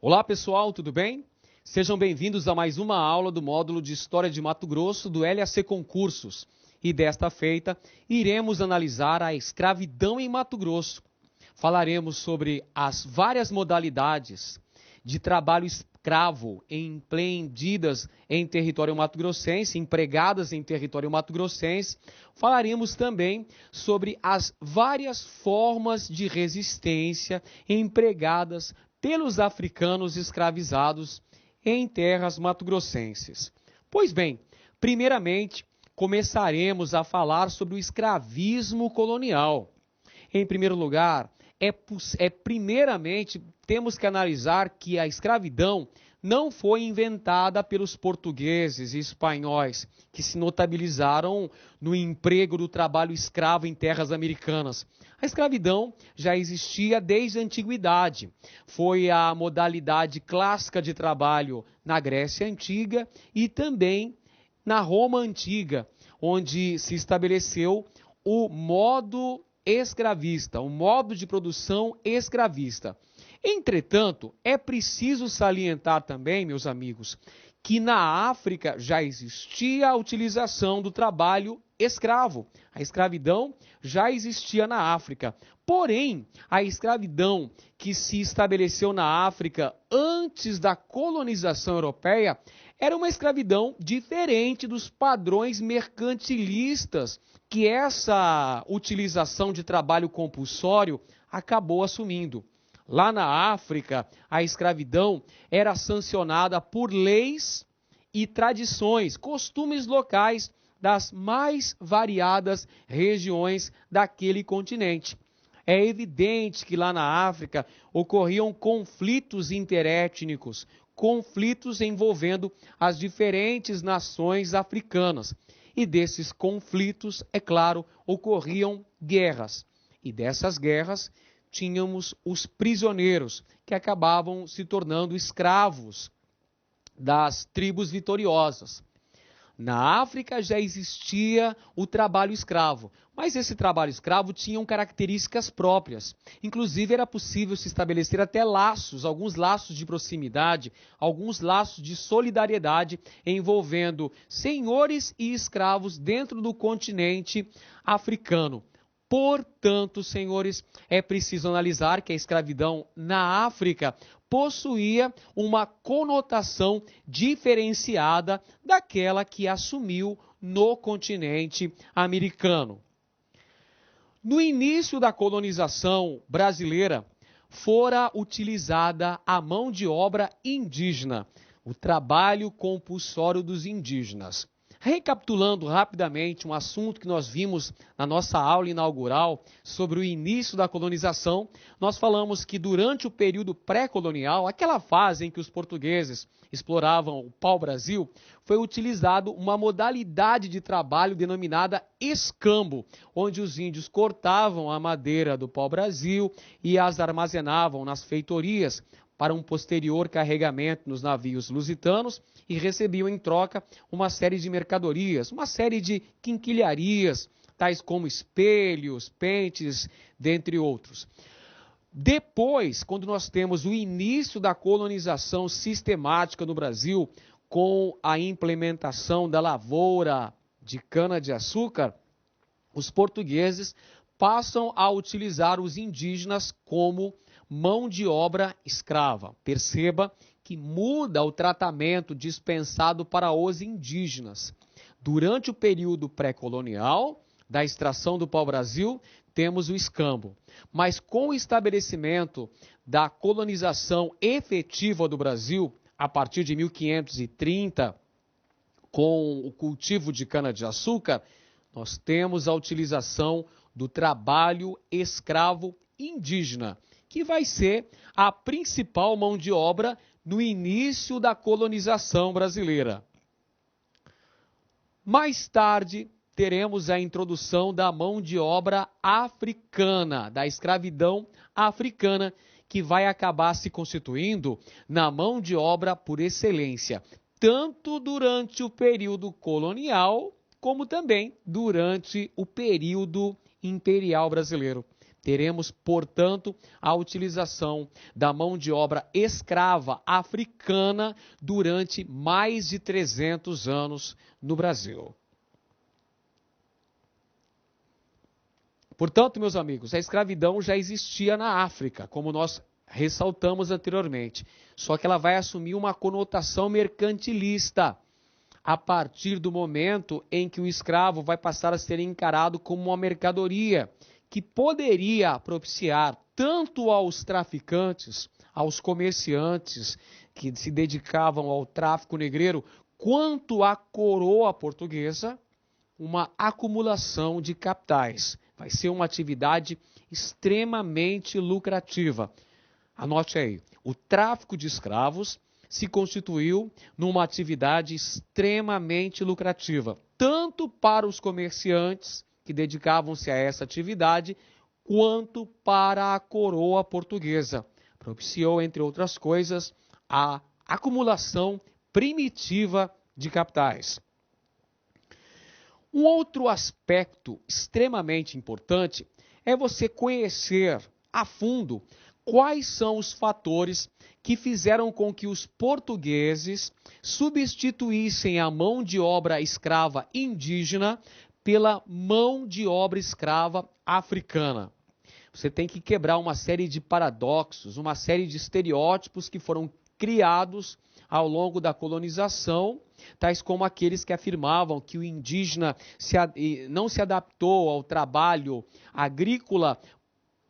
Olá pessoal, tudo bem? Sejam bem-vindos a mais uma aula do módulo de História de Mato Grosso do LAC Concursos. E desta feita, iremos analisar a escravidão em Mato Grosso. Falaremos sobre as várias modalidades de trabalho escravo empreendidas em território mato-grossense, empregadas em território mato-grossense. Falaremos também sobre as várias formas de resistência empregadas pelos africanos escravizados em terras mato-grossenses. Pois bem, primeiramente, começaremos a falar sobre o escravismo colonial. Em primeiro lugar, primeiramente, temos que analisar que a escravidão não foi inventada pelos portugueses e espanhóis, que se notabilizaram no emprego do trabalho escravo em terras americanas. A escravidão já existia desde a antiguidade. Foi a modalidade clássica de trabalho na Grécia Antiga e também na Roma Antiga, onde se estabeleceu o modo escravista, o modo de produção escravista. Entretanto, é preciso salientar também, meus amigos, que na África já existia a utilização do trabalho escravo. A escravidão já existia na África. Porém, a escravidão que se estabeleceu na África antes da colonização europeia era uma escravidão diferente dos padrões mercantilistas que essa utilização de trabalho compulsório acabou assumindo. Lá na África, a escravidão era sancionada por leis e tradições, costumes locais das mais variadas regiões daquele continente. É evidente que lá na África ocorriam conflitos interétnicos, conflitos envolvendo as diferentes nações africanas. E desses conflitos, é claro, ocorriam guerras. E dessas guerras, tínhamos os prisioneiros, que acabavam se tornando escravos das tribos vitoriosas. Na África já existia o trabalho escravo, mas esse trabalho escravo tinha características próprias. Inclusive era possível se estabelecer até laços, alguns laços de proximidade, alguns laços de solidariedade envolvendo senhores e escravos dentro do continente africano. Portanto, senhores, é preciso analisar que a escravidão na África possuía uma conotação diferenciada daquela que assumiu no continente americano. No início da colonização brasileira, fora utilizada a mão de obra indígena, o trabalho compulsório dos indígenas. Recapitulando rapidamente um assunto que nós vimos na nossa aula inaugural sobre o início da colonização, nós falamos que durante o período pré-colonial, aquela fase em que os portugueses exploravam o pau-brasil, foi utilizado uma modalidade de trabalho denominada escambo, onde os índios cortavam a madeira do pau-brasil e as armazenavam nas feitorias para um posterior carregamento nos navios lusitanos e recebiam em troca uma série de mercadorias, uma série de quinquilharias, tais como espelhos, pentes, dentre outros. Depois, quando nós temos o início da colonização sistemática no Brasil, com a implementação da lavoura de cana-de-açúcar, os portugueses passam a utilizar os indígenas como mão de obra escrava. Perceba que muda o tratamento dispensado para os indígenas. Durante o período pré-colonial, da extração do pau-brasil, temos o escambo. Mas com o estabelecimento da colonização efetiva do Brasil, a partir de 1530, com o cultivo de cana-de-açúcar, nós temos a utilização do trabalho escravo indígena, que vai ser a principal mão de obra no início da colonização brasileira. Mais tarde, teremos a introdução da mão de obra africana, da escravidão africana, que vai acabar se constituindo na mão de obra por excelência, tanto durante o período colonial, como também durante o período imperial brasileiro. Teremos, portanto, a utilização da mão de obra escrava africana durante mais de 300 anos no Brasil. Portanto, meus amigos, a escravidão já existia na África, como nós ressaltamos anteriormente, só que ela vai assumir uma conotação mercantilista a partir do momento em que o escravo vai passar a ser encarado como uma mercadoria que poderia propiciar tanto aos traficantes, aos comerciantes que se dedicavam ao tráfico negreiro, quanto à coroa portuguesa, uma acumulação de capitais. Vai ser uma atividade extremamente lucrativa. Anote aí, o tráfico de escravos se constituiu numa atividade extremamente lucrativa, tanto para os comerciantes que dedicavam-se a essa atividade, quanto para a coroa portuguesa. Propiciou, entre outras coisas, a acumulação primitiva de capitais. Um outro aspecto extremamente importante é você conhecer a fundo quais são os fatores que fizeram com que os portugueses substituíssem a mão de obra escrava indígena pela mão de obra escrava africana. Você tem que quebrar uma série de paradoxos, uma série de estereótipos que foram criados ao longo da colonização, tais como aqueles que afirmavam que o indígena não se adaptou ao trabalho agrícola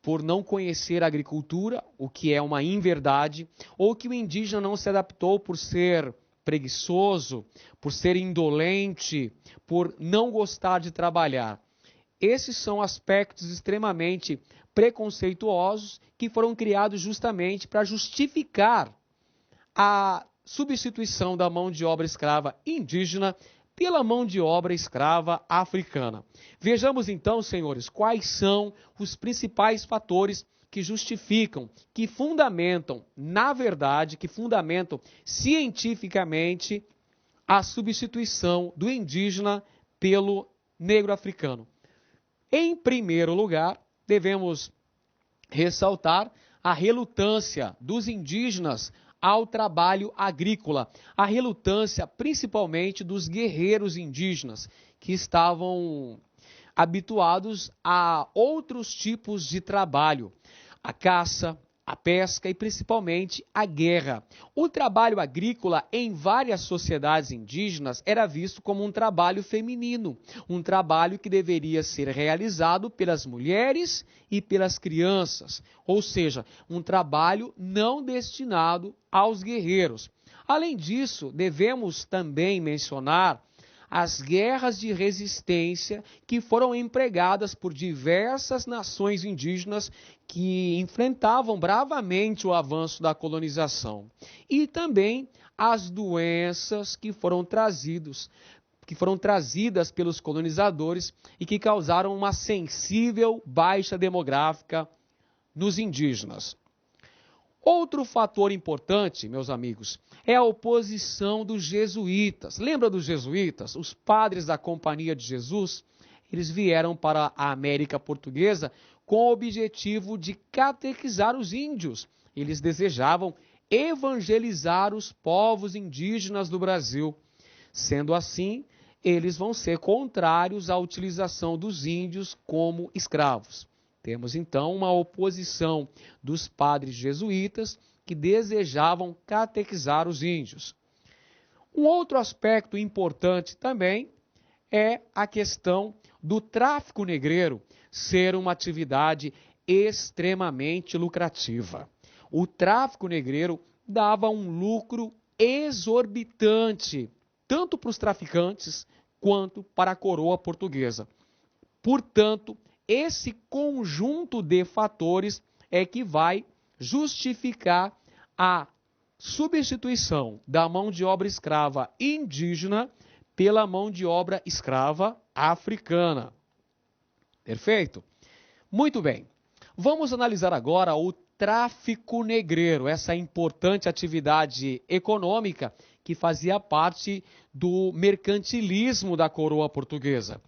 por não conhecer a agricultura, o que é uma inverdade, ou que o indígena não se adaptou por ser preguiçoso, por ser indolente, por não gostar de trabalhar. Esses são aspectos extremamente preconceituosos que foram criados justamente para justificar a substituição da mão de obra escrava indígena pela mão de obra escrava africana. Vejamos então, senhores, quais são os principais fatores que justificam, que fundamentam, na verdade, que fundamentam cientificamente a substituição do indígena pelo negro africano. Em primeiro lugar, devemos ressaltar a relutância dos indígenas ao trabalho agrícola, a relutância principalmente dos guerreiros indígenas, que estavam habituados a outros tipos de trabalho, a caça, a pesca e principalmente a guerra. O trabalho agrícola em várias sociedades indígenas era visto como um trabalho feminino, um trabalho que deveria ser realizado pelas mulheres e pelas crianças, ou seja, um trabalho não destinado aos guerreiros. Além disso, devemos também mencionar as guerras de resistência que foram empregadas por diversas nações indígenas que enfrentavam bravamente o avanço da colonização. E também as doenças que foram trazidas pelos colonizadores e que causaram uma sensível baixa demográfica nos indígenas. Outro fator importante, meus amigos, é a oposição dos jesuítas. Lembra dos jesuítas? Os padres da Companhia de Jesus? Eles vieram para a América Portuguesa com o objetivo de catequizar os índios. Eles desejavam evangelizar os povos indígenas do Brasil. Sendo assim, eles vão ser contrários à utilização dos índios como escravos. Temos então uma oposição dos padres jesuítas que desejavam catequizar os índios. Um outro aspecto importante também é a questão do tráfico negreiro ser uma atividade extremamente lucrativa. O tráfico negreiro dava um lucro exorbitante, tanto para os traficantes quanto para a coroa portuguesa. Portanto, esse conjunto de fatores é que vai justificar a substituição da mão de obra escrava indígena pela mão de obra escrava africana. Perfeito? Muito bem. Vamos analisar agora o tráfico negreiro, essa importante atividade econômica que fazia parte do mercantilismo da coroa portuguesa.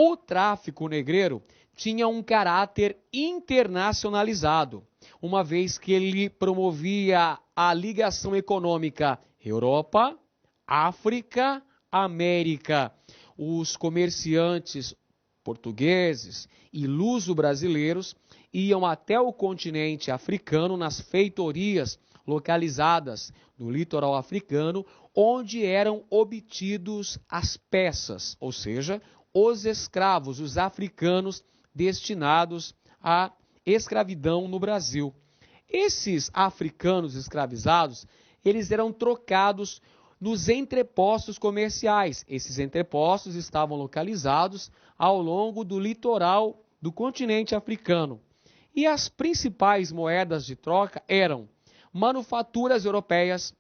O tráfico negreiro tinha um caráter internacionalizado, uma vez que ele promovia a ligação econômica Europa, África, América. Os comerciantes portugueses e luso-brasileiros iam até o continente africano nas feitorias localizadas no litoral africano, onde eram obtidos as peças, ou seja, os escravos, os africanos destinados à escravidão no Brasil. Esses africanos escravizados, eles eram trocados nos entrepostos comerciais. Esses entrepostos estavam localizados ao longo do litoral do continente africano. E as principais moedas de troca eram manufaturas europeias,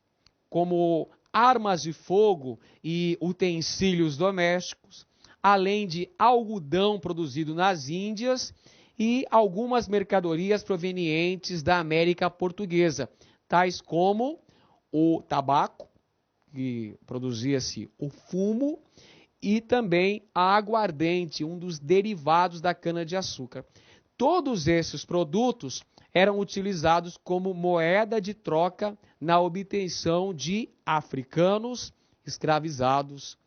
como armas de fogo e utensílios domésticos, além de algodão produzido nas Índias e algumas mercadorias provenientes da América Portuguesa, tais como o tabaco, que produzia-se o fumo, e também a aguardente, um dos derivados da cana-de-açúcar. Todos esses produtos eram utilizados como moeda de troca na obtenção de africanos escravizados.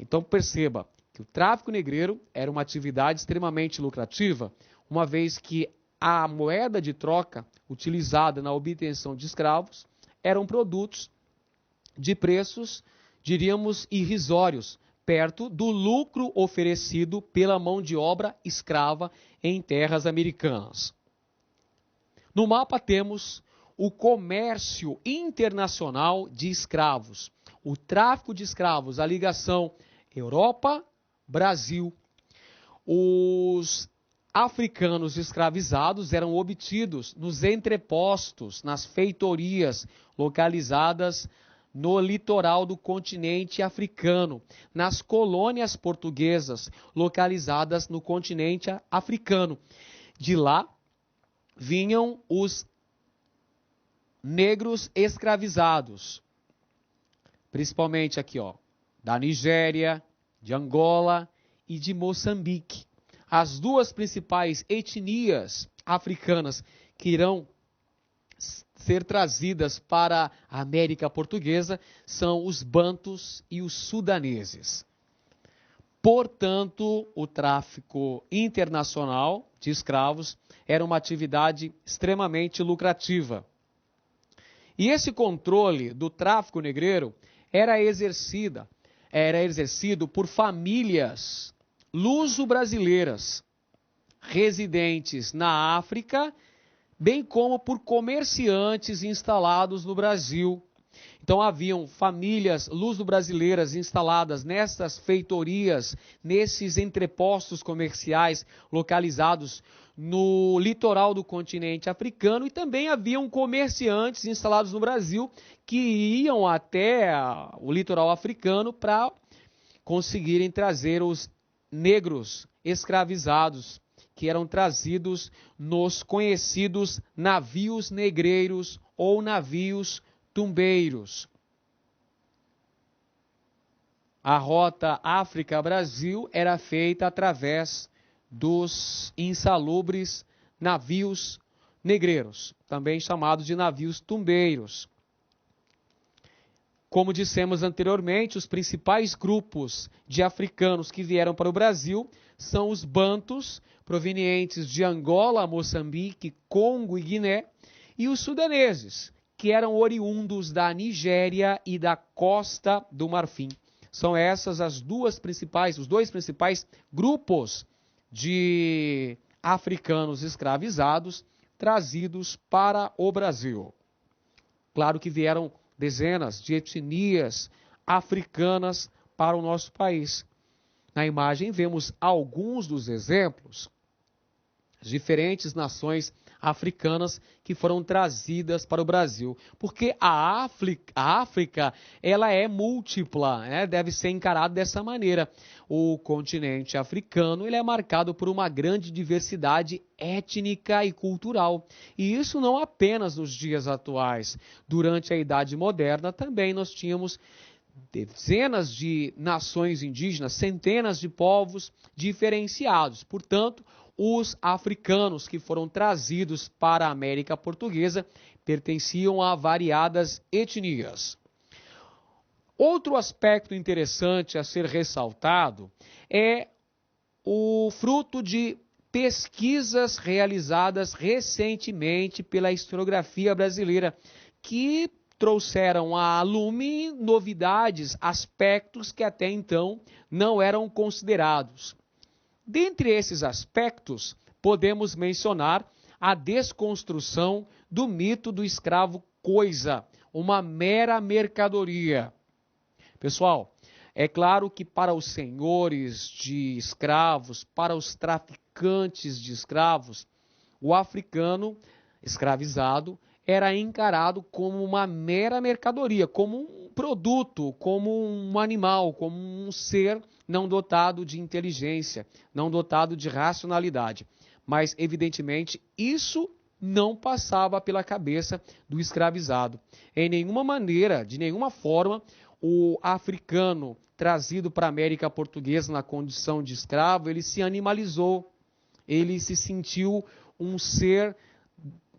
Então perceba que o tráfico negreiro era uma atividade extremamente lucrativa, uma vez que a moeda de troca utilizada na obtenção de escravos eram produtos de preços, diríamos, irrisórios, perto do lucro oferecido pela mão de obra escrava em terras americanas. No mapa temos o comércio internacional de escravos, o tráfico de escravos, a ligação Europa-Brasil. Os africanos escravizados eram obtidos nos entrepostos, nas feitorias localizadas no litoral do continente africano, nas colônias portuguesas localizadas no continente africano. De lá vinham os negros escravizados, principalmente aqui, da Nigéria, de Angola e de Moçambique. As duas principais etnias africanas que irão ser trazidas para a América Portuguesa são os bantus e os sudaneses. Portanto, o tráfico internacional de escravos era uma atividade extremamente lucrativa. E esse controle do tráfico negreiro era exercido por famílias luso-brasileiras residentes na África, bem como por comerciantes instalados no Brasil. Então haviam famílias luso-brasileiras instaladas nessas feitorias, nesses entrepostos comerciais localizados no litoral do continente africano, e também haviam comerciantes instalados no Brasil que iam até o litoral africano para conseguirem trazer os negros escravizados, que eram trazidos nos conhecidos navios negreiros ou navios tumbeiros. A rota África-Brasil era feita através dos insalubres navios negreiros, também chamados de navios tumbeiros. Como dissemos anteriormente, os principais grupos de africanos que vieram para o Brasil são os bantus, provenientes de Angola, Moçambique, Congo e Guiné, e os sudaneses, que eram oriundos da Nigéria e da Costa do Marfim. São essas os dois principais grupos de africanos escravizados trazidos para o Brasil. Claro que vieram dezenas de etnias africanas para o nosso país. Na imagem vemos alguns dos exemplos, diferentes nações africanas que foram trazidas para o Brasil, porque a África ela é múltipla, né? Deve ser encarado dessa maneira. O continente africano ele é marcado por uma grande diversidade étnica e cultural, e isso não apenas nos dias atuais. Durante a Idade Moderna também nós tínhamos dezenas de nações indígenas, centenas de povos diferenciados. Portanto, os africanos que foram trazidos para a América Portuguesa pertenciam a variadas etnias. Outro aspecto interessante a ser ressaltado é o fruto de pesquisas realizadas recentemente pela historiografia brasileira, que trouxeram à lume novidades, aspectos que até então não eram considerados. Dentre esses aspectos, podemos mencionar a desconstrução do mito do escravo coisa, uma mera mercadoria. Pessoal, é claro que para os senhores de escravos, para os traficantes de escravos, o africano escravizado era encarado como uma mera mercadoria, como um produto, como um animal, como um ser não dotado de inteligência, não dotado de racionalidade. Mas, evidentemente, isso não passava pela cabeça do escravizado. Em nenhuma maneira, de nenhuma forma, o africano trazido para a América Portuguesa na condição de escravo, ele se animalizou, ele se sentiu um ser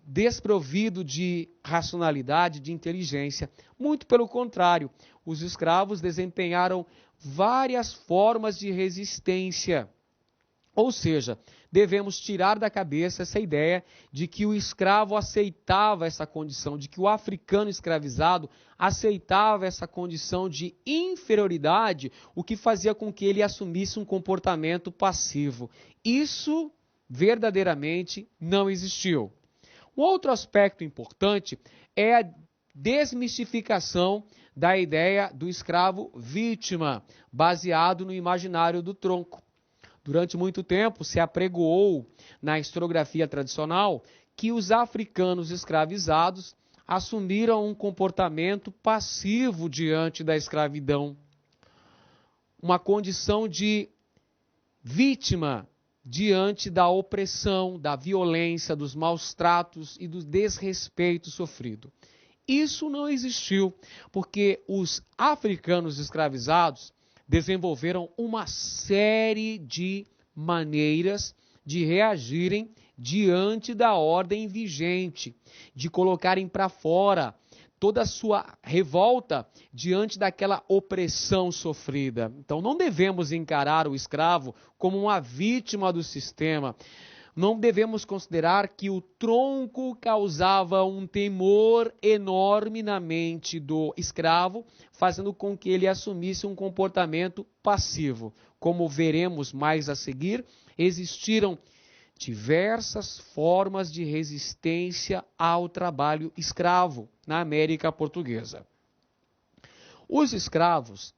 desprovido de racionalidade, de inteligência. Muito pelo contrário, os escravos desempenharam várias formas de resistência. Ou seja, devemos tirar da cabeça essa ideia de que o escravo aceitava essa condição, de que o africano escravizado aceitava essa condição de inferioridade, o que fazia com que ele assumisse um comportamento passivo. Isso verdadeiramente não existiu. Um outro aspecto importante é a desmistificação da ideia do escravo vítima, baseado no imaginário do tronco. Durante muito tempo se apregoou na historiografia tradicional que os africanos escravizados assumiram um comportamento passivo diante da escravidão, uma condição de vítima diante da opressão, da violência, dos maus tratos e do desrespeito sofrido. Isso não existiu, porque os africanos escravizados desenvolveram uma série de maneiras de reagirem diante da ordem vigente, de colocarem para fora toda a sua revolta diante daquela opressão sofrida. Então não devemos encarar o escravo como uma vítima do sistema. Não devemos considerar que o tronco causava um temor enorme na mente do escravo, fazendo com que ele assumisse um comportamento passivo. Como veremos mais a seguir, existiram diversas formas de resistência ao trabalho escravo na América Portuguesa. Os escravos,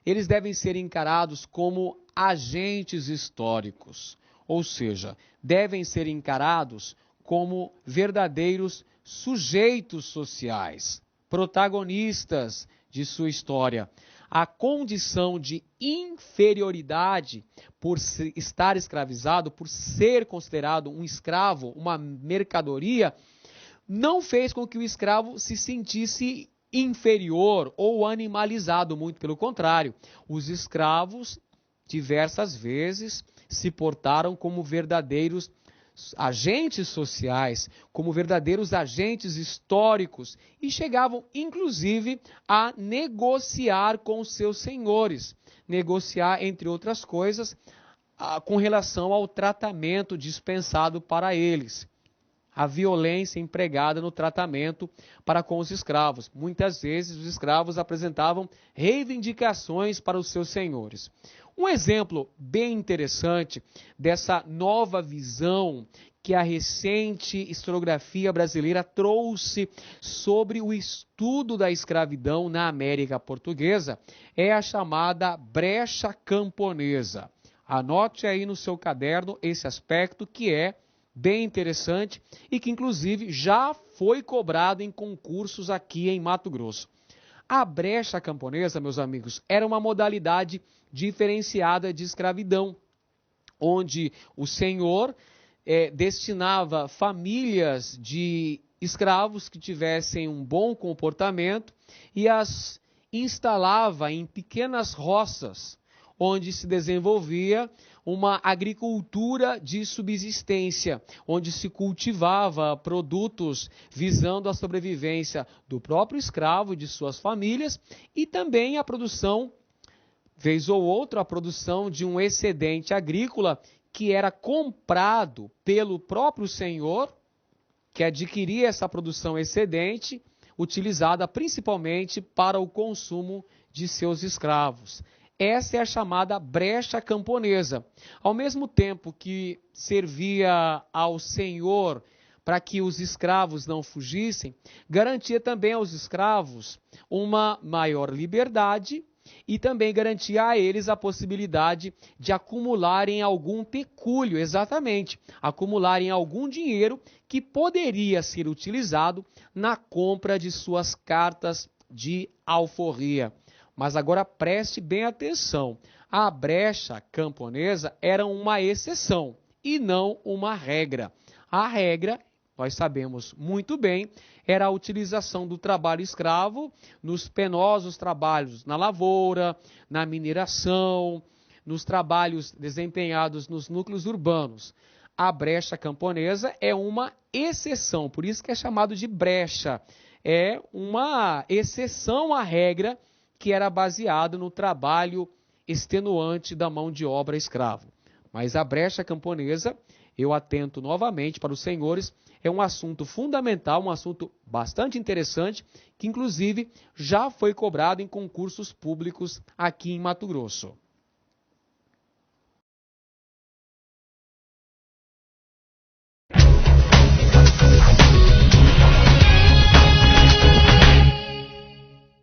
eles devem ser encarados como agentes históricos, ou seja, devem ser encarados como verdadeiros sujeitos sociais, protagonistas de sua história. A condição de inferioridade por estar escravizado, por ser considerado um escravo, uma mercadoria, não fez com que o escravo se sentisse inferior ou animalizado, muito pelo contrário. Os escravos, diversas vezes, se portaram como verdadeiros agentes sociais, como verdadeiros agentes históricos e chegavam, inclusive, a negociar com seus senhores. Negociar, entre outras coisas, com relação ao tratamento dispensado para eles. A violência empregada no tratamento para com os escravos. Muitas vezes os escravos apresentavam reivindicações para os seus senhores. Um exemplo bem interessante dessa nova visão que a recente historiografia brasileira trouxe sobre o estudo da escravidão na América Portuguesa é a chamada brecha camponesa. Anote aí no seu caderno esse aspecto que é bem interessante e que inclusive já foi cobrado em concursos aqui em Mato Grosso. A brecha camponesa, meus amigos, era uma modalidade diferenciada de escravidão, onde o senhor destinava famílias de escravos que tivessem um bom comportamento e as instalava em pequenas roças, onde se desenvolvia uma agricultura de subsistência, onde se cultivava produtos visando a sobrevivência do próprio escravo e de suas famílias, e também a produção, vez ou outra, a produção de um excedente agrícola que era comprado pelo próprio senhor, que adquiria essa produção excedente, utilizada principalmente para o consumo de seus escravos. Essa é a chamada brecha camponesa. Ao mesmo tempo que servia ao senhor para que os escravos não fugissem, garantia também aos escravos uma maior liberdade e também garantia a eles a possibilidade de acumularem algum pecúlio, exatamente, acumularem algum dinheiro que poderia ser utilizado na compra de suas cartas de alforria. Mas agora preste bem atenção, a brecha camponesa era uma exceção e não uma regra. A regra, nós sabemos muito bem, era a utilização do trabalho escravo nos penosos trabalhos na lavoura, na mineração, nos trabalhos desempenhados nos núcleos urbanos. A brecha camponesa é uma exceção, por isso que é chamado de brecha. É uma exceção à regra que era baseado no trabalho extenuante da mão de obra escravo. Mas a brecha camponesa, eu atento novamente para os senhores, é um assunto fundamental, um assunto bastante interessante, que inclusive já foi cobrado em concursos públicos aqui em Mato Grosso.